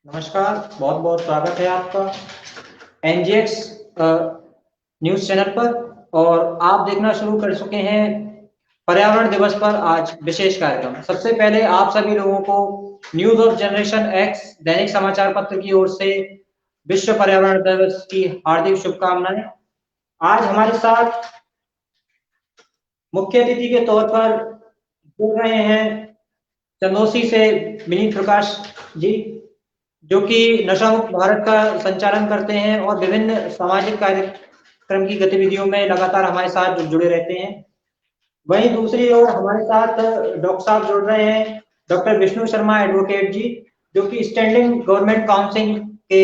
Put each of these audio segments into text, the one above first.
नमस्कार, बहुत बहुत स्वागत है आपका एनजीएक्स न्यूज़ चैनल पर। और आप देखना शुरू कर चुके हैं पर्यावरण दिवस पर आज विशेष कार्यक्रम। सबसे पहले आप सभी लोगों को न्यूज़ ऑफ जनरेशन एक्स दैनिक समाचार पत्र की ओर से विश्व पर्यावरण दिवस की हार्दिक शुभकामनाएं। आज हमारे साथ मुख्य अतिथि के तौर पर जुड़ रहे हैं चंदौसी से विनीत प्रकाश जी, जो कि नशा मुक्त भारत का संचालन करते हैं और विभिन्न सामाजिक कार्यक्रम की गतिविधियों में लगातार हमारे साथ जुड़े रहते हैं। वहीं दूसरी ओर हमारे साथ डॉक्टर साहब जुड़ रहे हैं, डॉक्टर विष्णु शर्मा एडवोकेट जी, जो कि स्टैंडिंग गवर्नमेंट काउंसिल के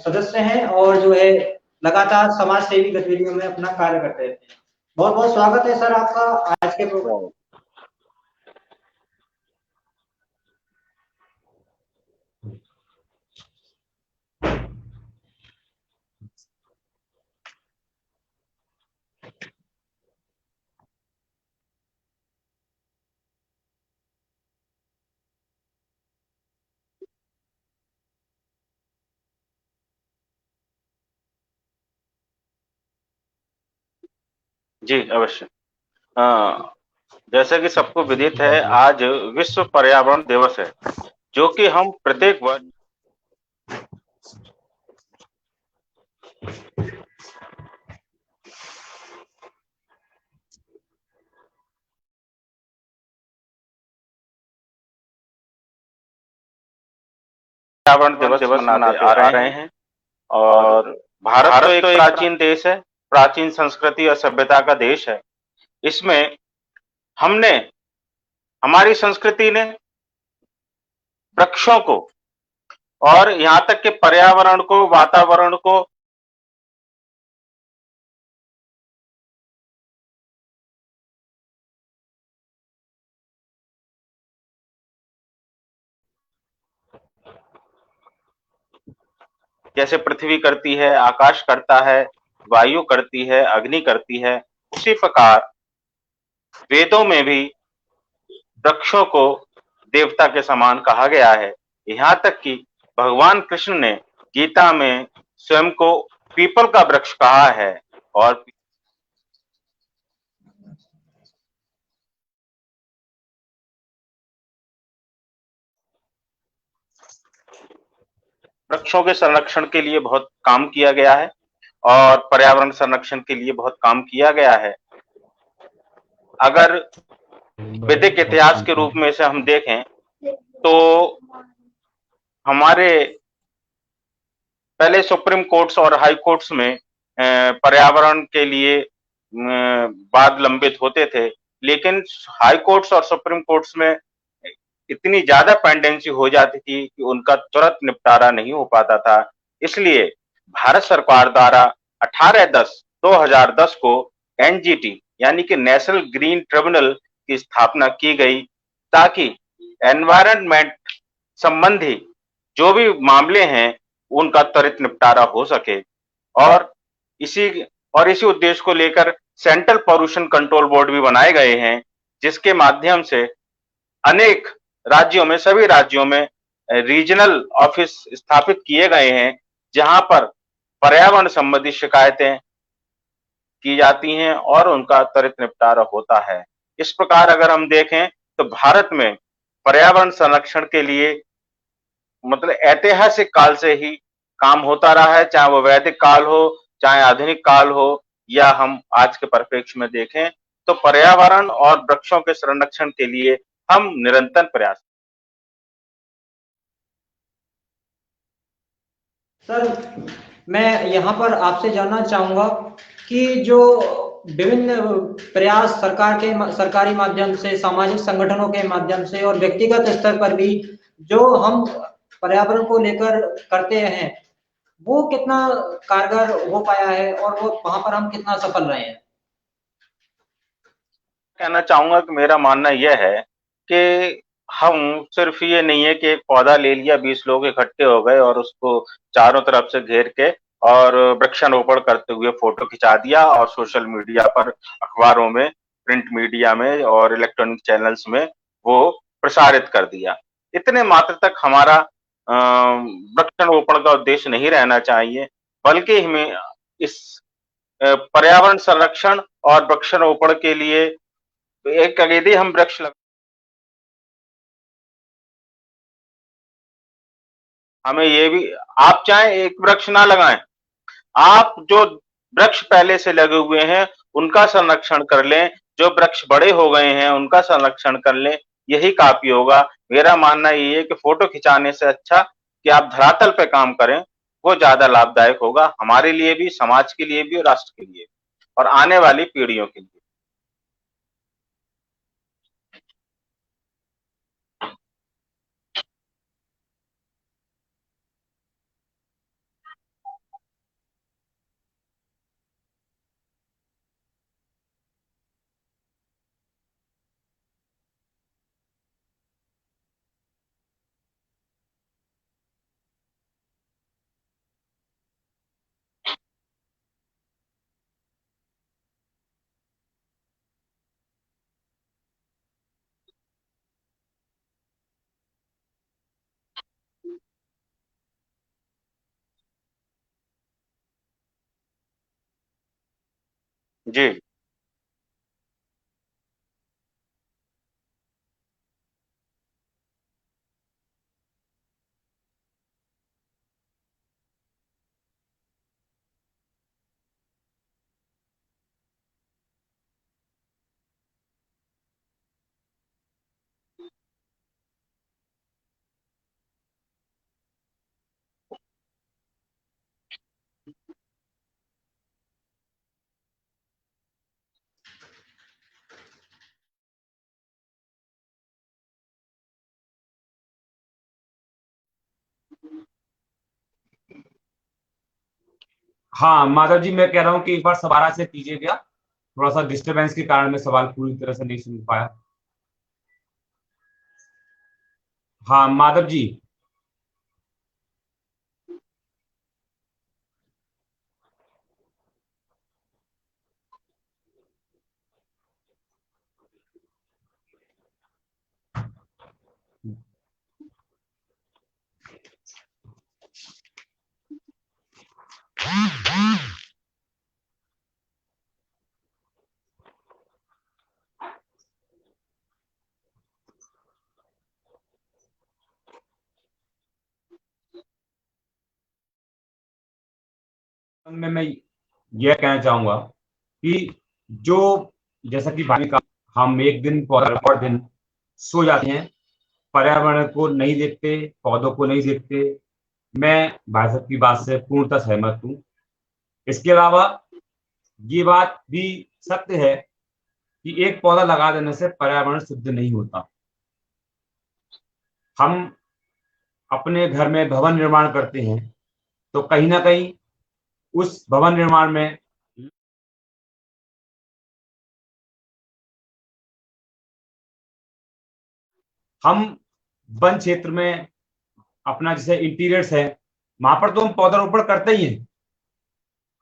सदस्य हैं और जो है लगातार समाज सेवी गतिविधियों में अपना कार्य करते रहते हैं। बहुत बहुत स्वागत है सर आपका आज के प्रोग्राम। जी, अवश्य। जैसा कि सबको विदित है, आज विश्व पर्यावरण दिवस है, जो कि हम प्रत्येक वर्ष पर्यावरण दिवस मनाते आ रहे हैं। और भारत तो एक प्राचीन देश है, प्राचीन संस्कृति और सभ्यता का देश है। इसमें हमने हमारी संस्कृति ने वृक्षों को और यहाँ तक कि पर्यावरण को, वातावरण को जैसे पृथ्वी करती है, आकाश करता है, वायु करती है, अग्नि करती है, उसी प्रकार वेदों में भी वृक्षों को देवता के समान कहा गया है। यहाँ तक कि भगवान कृष्ण ने गीता में स्वयं को पीपल का वृक्ष कहा है। और वृक्षों के संरक्षण के लिए बहुत काम किया गया है और पर्यावरण संरक्षण के लिए बहुत काम किया गया है। अगर वैदिक इतिहास के रूप में से हम देखें तो हमारे पहले सुप्रीम कोर्ट्स और हाई कोर्ट्स में पर्यावरण के लिए वाद लंबित होते थे, लेकिन हाई कोर्ट्स और सुप्रीम कोर्ट्स में इतनी ज्यादा पेंडेंसी हो जाती थी कि उनका तुरंत निपटारा नहीं हो पाता था। इसलिए भारत सरकार द्वारा 18/10/2010 को एनजीटी यानी कि नेशनल ग्रीन ट्रिब्यूनल की स्थापना की गई, ताकि एनवायरनमेंट संबंधी जो भी मामले हैं उनका त्वरित निपटारा हो सके। और इसी इसी उद्देश्य को लेकर सेंट्रल पॉल्यूशन कंट्रोल बोर्ड भी बनाए गए हैं, जिसके माध्यम से अनेक राज्यों में, सभी राज्यों में रीजनल ऑफिस स्थापित किए गए हैं, जहां पर पर्यावरण संबंधी शिकायतें की जाती हैं और उनका त्वरित निपटारा होता है। इस प्रकार अगर हम देखें तो भारत में पर्यावरण संरक्षण के लिए मतलब ऐतिहासिक काल से ही काम होता रहा है, चाहे वो वैदिक काल हो, चाहे आधुनिक काल हो, या हम आज के परिप्रेक्ष्य में देखें तो पर्यावरण और वृक्षों के संरक्षण के लिए हम निरंतर प्रयास। सर, मैं यहाँ पर आपसे जानना चाहूँगा कि जो विभिन्न प्रयास सरकारी माध्यम से, सामाजिक संगठनों के माध्यम से और व्यक्तिगत स्तर पर भी जो हम पर्यावरण को लेकर करते हैं, वो कितना कारगर हो पाया है और वो वहाँ पर हम कितना सफल रहे हैं? कहना चाहूंगा कि मेरा मानना यह है कि हम सिर्फ ये नहीं है कि एक पौधा ले लिया, 20 लोग इकट्ठे हो गए और उसको चारों तरफ से घेर के और वृक्षारोपण करते हुए फोटो खिंचा दिया और सोशल मीडिया पर, अखबारों में, प्रिंट मीडिया में और इलेक्ट्रॉनिक चैनल्स में वो प्रसारित कर दिया। इतने मात्र तक हमारा वृक्षारोपण का उद्देश्य नहीं रहना चाहिए, बल्कि हमें इस पर्यावरण संरक्षण और वृक्षारोपण के लिए एक यदि हम वृक्ष हमें ये भी आप चाहे एक वृक्ष ना लगाएं, आप जो वृक्ष पहले से लगे हुए हैं उनका संरक्षण कर लें, जो वृक्ष बड़े हो गए हैं उनका संरक्षण कर लें, यही काफी होगा। मेरा मानना ये है कि फोटो खिंचाने से अच्छा कि आप धरातल पे काम करें, वो ज्यादा लाभदायक होगा हमारे लिए भी, समाज के लिए भी और राष्ट्र के लिए और आने वाली पीढ़ियों के लिए। जी। हाँ माधव जी, मैं कह रहा हूँ कि एक बार दोबारा से कीजिएगा, थोड़ा सा डिस्टरबेंस के कारण मैं सवाल पूरी तरह से नहीं सुन पाया। हाँ माधव जी। में मैं यह कहना चाहूंगा कि जो जैसा कि भाई का हम एक दिन पौधा दिन सो जाते हैं, पर्यावरण को नहीं देखते, पौधों को नहीं देखते, मैं भाई साहब की बात से पूर्णतः सहमत हूँ। इसके अलावा ये बात भी सत्य है कि एक पौधा लगा देने से पर्यावरण शुद्ध नहीं होता। हम अपने घर में भवन निर्माण करते हैं तो कहीं ना कहीं उस भवन निर्माण में हम वन क्षेत्र में अपना जैसे इंटीरियर्स है, वहां पर तो हम पौधारोपण करते ही हैं।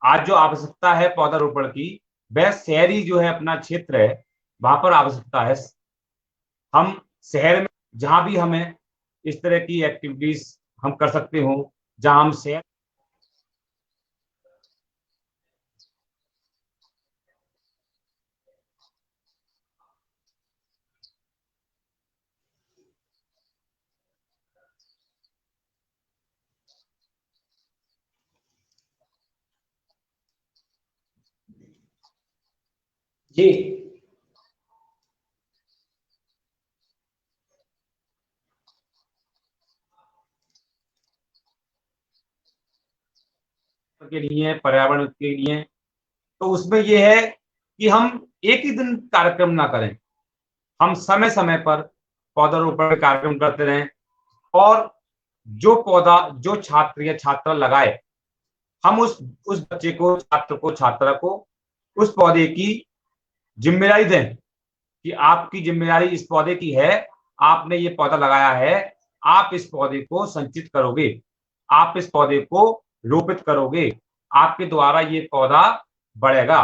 आज जो आवश्यकता है पौधारोपण की, वह शहरी जो है अपना क्षेत्र है वहां पर आवश्यकता है। हम शहर में जहां भी हमें इस तरह की एक्टिविटीज हम कर सकते हो, जहां हम शहर जी। के लिए, पर्यावरण के लिए, तो उसमें यह है कि हम एक ही दिन कार्यक्रम ना करें, हम समय समय पर पौधारोपण कार्यक्रम करते रहें और जो पौधा जो छात्र या छात्रा लगाए, हम उस बच्चे को, छात्र को, छात्रा को उस पौधे की जिम्मेदारी दें कि आपकी जिम्मेदारी इस पौधे की है, आपने ये पौधा लगाया है, आप इस पौधे को संचित करोगे, आप इस पौधे को रोपित करोगे, आपके द्वारा ये पौधा बढ़ेगा।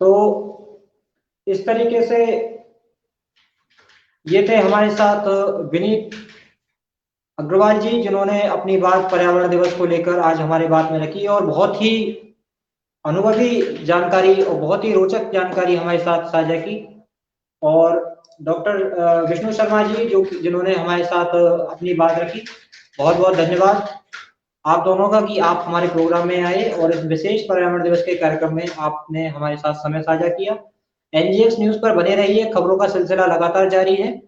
तो इस तरीके से ये थे हमारे साथ विनीत अग्रवाल जी, जिन्होंने अपनी बात पर्यावरण दिवस को लेकर आज हमारे बात में रखी और बहुत ही अनुभवी जानकारी और बहुत ही रोचक जानकारी हमारे साथ साझा की। और डॉक्टर विष्णु शर्मा जी जिन्होंने हमारे साथ अपनी बात रखी, बहुत बहुत धन्यवाद आप दोनों का कि आप हमारे प्रोग्राम में आए और इस विशेष पर्यावरण दिवस के कार्यक्रम में आपने हमारे साथ समय साझा किया। एनजीएक्स न्यूज पर बने रहिए, खबरों का सिलसिला लगातार जारी है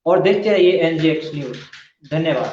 और देखते रहिए एनजीएक्स न्यूज। धन्यवाद।